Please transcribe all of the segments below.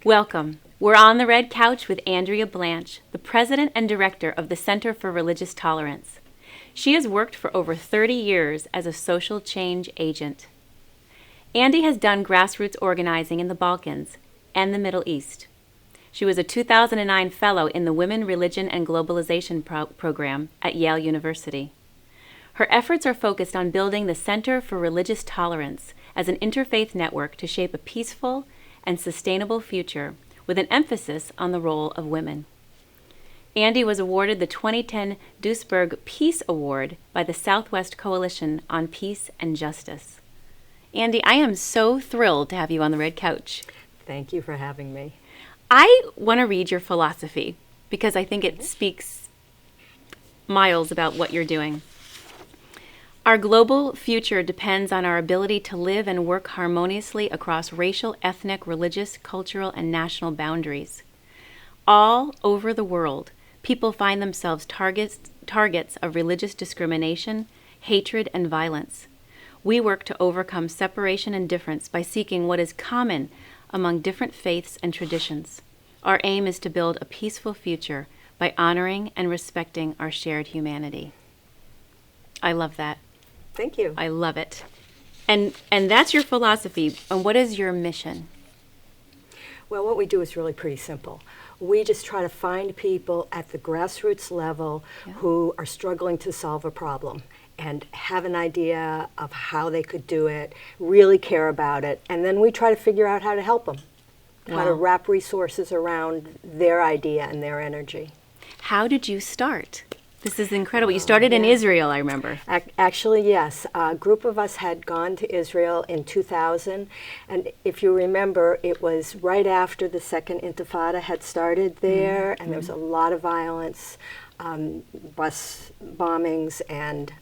Welcome. We're on the red couch with Andrea Blanch, the president and director of the Center for Religious Tolerance. She has worked for over 30 years as a social change agent. Andy has done grassroots organizing in the Balkans and the Middle East. She was a 2009 fellow in the Women, Religion, and Globalization program at Yale University. Her efforts are focused on building the Center for Religious Tolerance as an interfaith network to shape a peaceful and sustainable future with an emphasis on the role of women. Andy was awarded the 2010 Duisberg Peace Award by the Southwest Coalition on Peace and Justice. Andy, I am so thrilled to have you on the red couch. Thank you for having me. I want to read your philosophy because I think it speaks miles about what you're doing. Our global future depends on our ability to live and work harmoniously across racial, ethnic, religious, cultural, and national boundaries. All over the world, people find themselves targets of religious discrimination, hatred, and violence. We work to overcome separation and difference by seeking what is common among different faiths and traditions. Our aim is to build a peaceful future by honoring and respecting our shared humanity. I love that. Thank you. I love it. And that's your philosophy. And what is your mission? Well, what we do is really pretty simple. We just try to find people at the grassroots level who are struggling to solve a problem and have an idea of how they could do it, really care about it, and then we try to figure out how to help them, how to wrap resources around their idea and their energy. How did you start? This is incredible. You started in Israel, I remember. Actually, yes. A group of us had gone to Israel in 2000, and if you remember, it was right after the Second Intifada had started there, and there was a lot of violence, bus bombings, and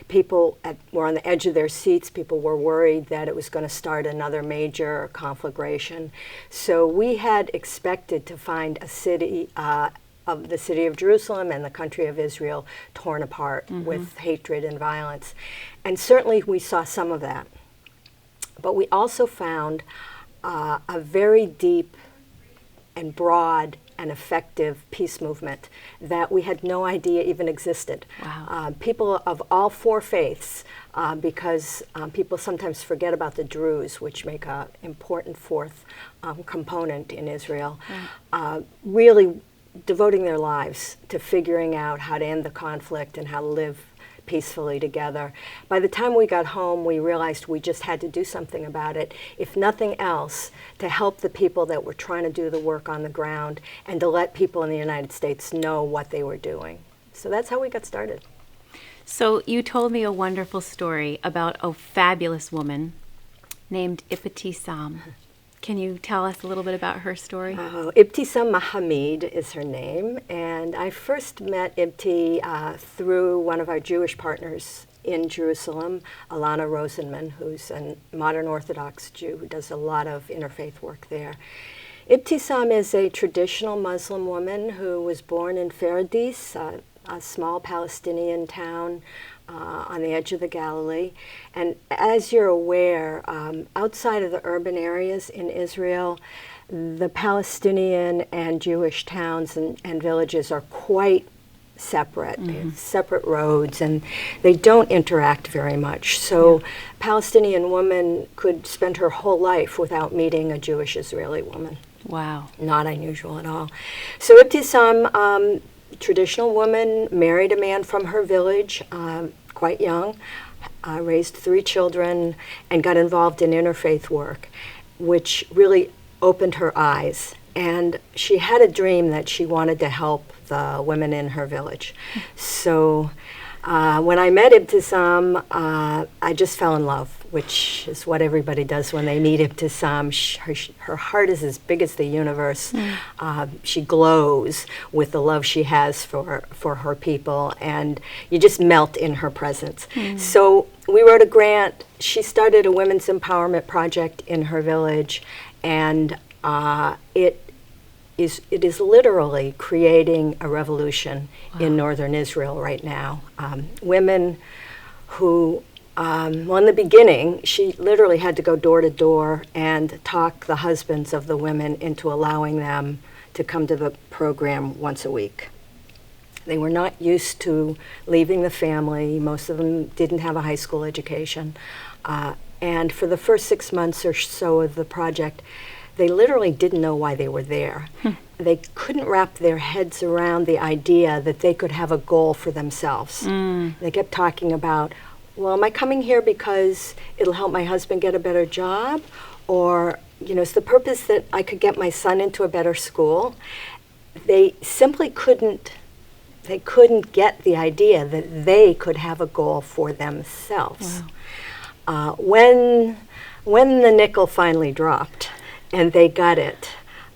people were on the edge of their seats. People were worried that it was going to start another major conflagration. So we had expected to find a city of the city of Jerusalem and the country of Israel torn apart with hatred and violence. And certainly we saw some of that. But we also found a very deep and broad and effective peace movement that we had no idea even existed. Wow. People of all four faiths, because people sometimes forget about the Druze, which make an important fourth component in Israel, really devoting their lives to figuring out how to end the conflict and how to live peacefully together. By the time we got home, we realized we just had to do something about it, if nothing else, to help the people that were trying to do the work on the ground and to let people in the United States know what they were doing. So that's how we got started. So you told me a wonderful story about a fabulous woman named Ibtisam. Can you tell us a little bit about her story? Ibtisam Mahamid is her name, and I first met Ibti through one of our Jewish partners in Jerusalem, Alana Rosenman, who's a modern Orthodox Jew who does a lot of interfaith work there. Ibtisam is a traditional Muslim woman who was born in Faradis, a small Palestinian town on the edge of the Galilee. And as you're aware, outside of the urban areas in Israel, the Palestinian and Jewish towns and villages are quite separate. They have separate roads, and they don't interact very much. So Palestinian woman could spend her whole life without meeting a Jewish Israeli woman. Wow. Not unusual at all. So Ibtisam, traditional woman, married a man from her village, quite young, raised 3 children, and got involved in interfaith work, which really opened her eyes. And she had a dream that she wanted to help the women in her village. So when I met Ibtisam, I just fell in love, which is what everybody does when they meet Ibtisam. Her heart is as big as the universe. She glows with the love she has for her people, and you just melt in her presence. So we wrote a grant. She started a women's empowerment project in her village, and it is literally creating a revolution in northern Israel right now. Women who Well, in the beginning, she literally had to go door to door and talk the husbands of the women into allowing them to come to the program once a week. They were not used to leaving the family. Most of them didn't have a high school education. And for the first 6 months or so of the project, they literally didn't know why they were there. They couldn't wrap their heads around the idea that they could have a goal for themselves. They kept talking about, well, am I coming here because it'll help my husband get a better job? Or, is the purpose that I could get my son into a better school? They simply couldn't get the idea that they could have a goal for themselves. Wow. When the nickel finally dropped and they got it,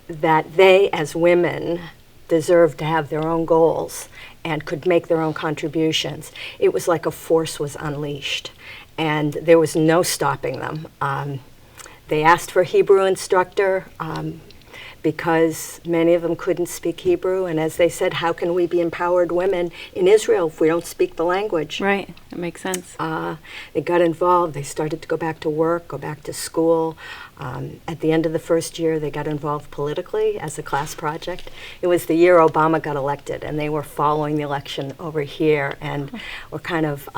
that they as women deserved to have their own goals and could make their own contributions, it was like a force was unleashed, and there was no stopping them. They asked for a Hebrew instructor because many of them couldn't speak Hebrew, and as they said, how can we be empowered women in Israel if we don't speak the language? Right, that makes sense. They got involved. They started to go back to work, go back to school. At the end of the first year, they got involved politically as a class project. It was the year Obama got elected, and they were following the election over here and were kind of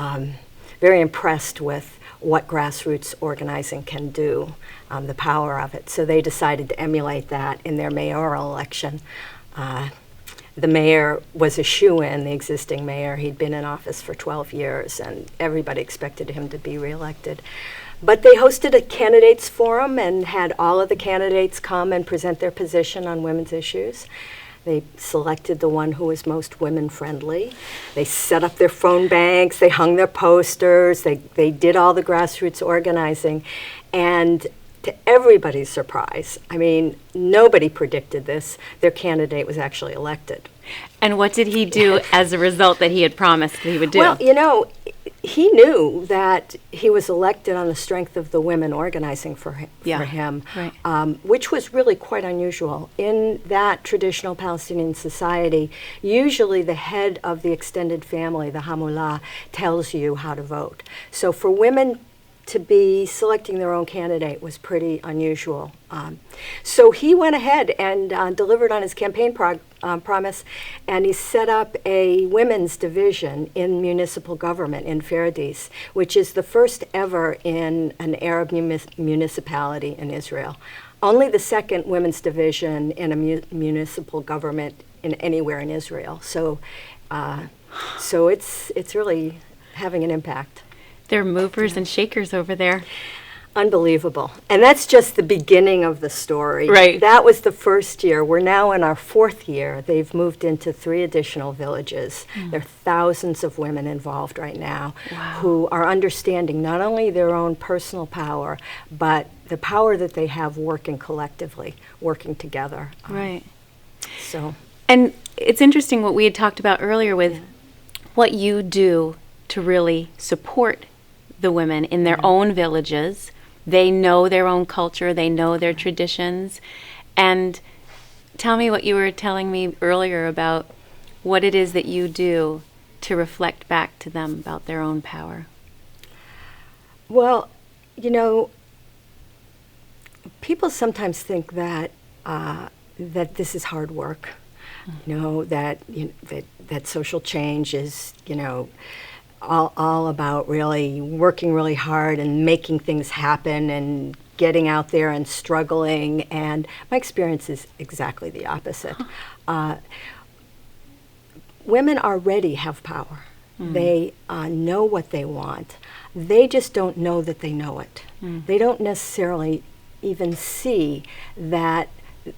very impressed with what grassroots organizing can do, the power of it. So they decided to emulate that in their mayoral election. The mayor was a shoo-in, the existing mayor. He'd been in office for 12 years, and everybody expected him to be reelected. But they hosted a candidates forum and had all of the candidates come and present their position on women's issues. They selected the one who was most women-friendly. They set up their phone banks, they hung their posters, they did all the grassroots organizing. And to everybody's surprise, I mean, nobody predicted this, their candidate was actually elected. And what did he do as a result that he had promised that he would do? Well, he knew that he was elected on the strength of the women organizing for him, right. Which was really quite unusual. In that traditional Palestinian society, usually the head of the extended family, the Hamullah, tells you how to vote. So for women to be selecting their own candidate was pretty unusual. So he went ahead and delivered on his campaign promise, and he set up a women's division in municipal government in Faradis, which is the first ever in an Arab municipality in Israel. Only the second women's division in a municipal government in anywhere in Israel. So it's really having an impact. They're movers and shakers over there. Unbelievable. And that's just the beginning of the story. Right. That was the first year. We're now in our fourth year. They've moved into 3 additional villages. There are thousands of women involved right now who are understanding not only their own personal power, but the power that they have working collectively, working together. Right. And it's interesting what we had talked about earlier with what you do to really support the women in their own villages. They know their own culture, they know their traditions. And tell me what you were telling me earlier about what it is that you do to reflect back to them about their own power. Well, people sometimes think that that this is hard work. That social change is, all about really working really hard and making things happen and getting out there and struggling. And my experience is exactly the opposite. Women already have power. They know what they want. They just don't know that they know it. They don't necessarily even see that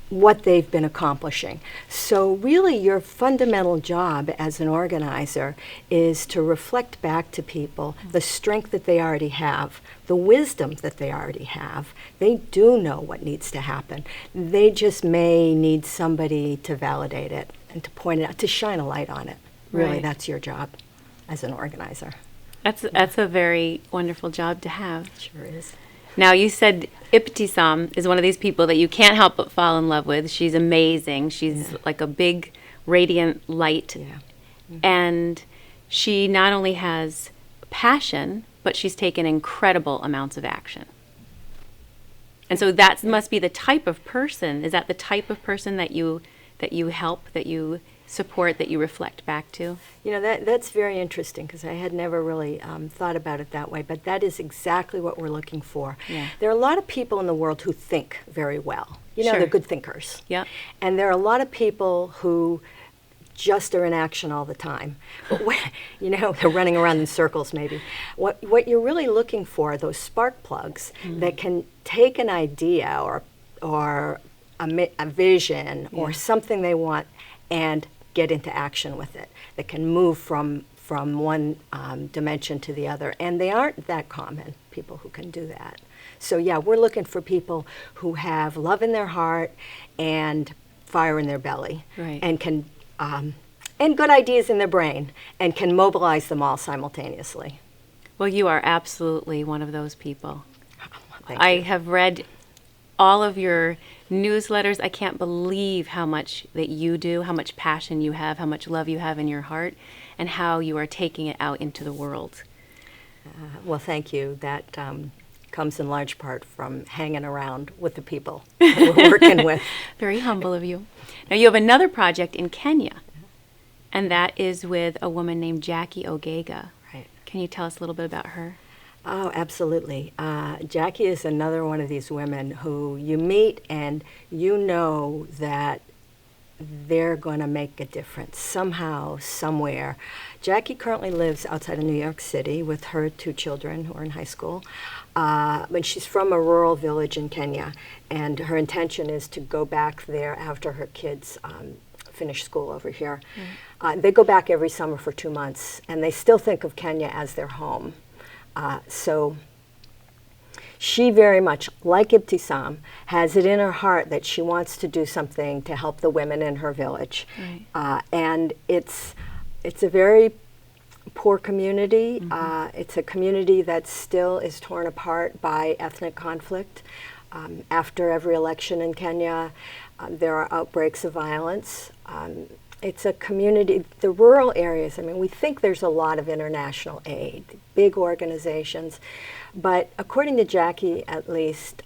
what they've been accomplishing. So really your fundamental job as an organizer is to reflect back to people the strength that they already have, the wisdom that they already have. They do know what needs to happen. They just may need somebody to validate it and to point it out, to shine a light on it. Really, that's your job as an organizer. That's a very wonderful job to have. It sure is. Now, you said Ibtisam is one of these people that you can't help but fall in love with. She's amazing. She's like a big, radiant light. And she not only has passion but she's taken incredible amounts of action. And so that must be the type of person. Is that the type of person that you help, that you support, that you reflect back to? You know, that's very interesting, because I had never really thought about it that way, but that is exactly what we're looking for. Yeah. There are a lot of people in the world who think very well. You know, Sure. they're good thinkers. Yeah. And there are a lot of people who just are in action all the time. But you know, they're running around in circles maybe. What you're really looking for are those spark plugs that can take an idea or a vision or something they want and get into action with it, that can move from one dimension to the other. And they aren't that common, people who can do that. So yeah, we're looking for people who have love in their heart and fire in their belly, Right. and can and good ideas in their brain, and can mobilize them all simultaneously. Well, you are absolutely one of those people. Thank I you. have read all of your newsletters. I can't believe how much that you do, how much passion you have, how much love you have in your heart, and how you are taking it out into the world. Well, thank you. That comes in large part from hanging around with the people that we're working with. Very humble of you. Now, you have another project in Kenya, and that is with a woman named Jackie Ogega. Right. Can you tell us a little bit about her? Oh, absolutely. Jackie is another one of these women who you meet and you know that they're going to make a difference somehow, somewhere. Jackie currently lives outside of New York City with her 2 children who are in high school. But she's from a rural village in Kenya, and her intention is to go back there after her kids finish school over here. They go back every summer for 2 months, and they still think of Kenya as their home. So she very much, like Ibtisam, has it in her heart that she wants to do something to help the women in her village. Right. And it's a very poor community. It's a community that still is torn apart by ethnic conflict. After every election in Kenya, there are outbreaks of violence. It's a community, the rural areas, I mean, we think there's a lot of international aid, big organizations, but according to Jackie, at least,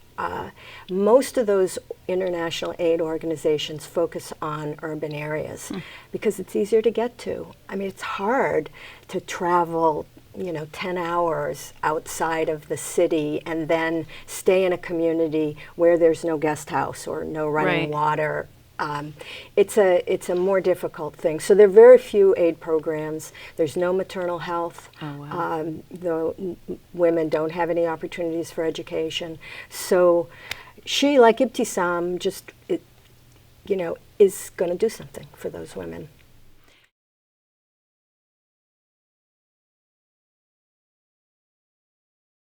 most of those international aid organizations focus on urban areas because it's easier to get to. I mean, it's hard to travel, 10 hours outside of the city and then stay in a community where there's no guest house or no running Right. water. It's a more difficult thing. So there are very few aid programs. There's no maternal health. Oh, wow. The women don't have any opportunities for education. So she, like Ibtisam, just is going to do something for those women.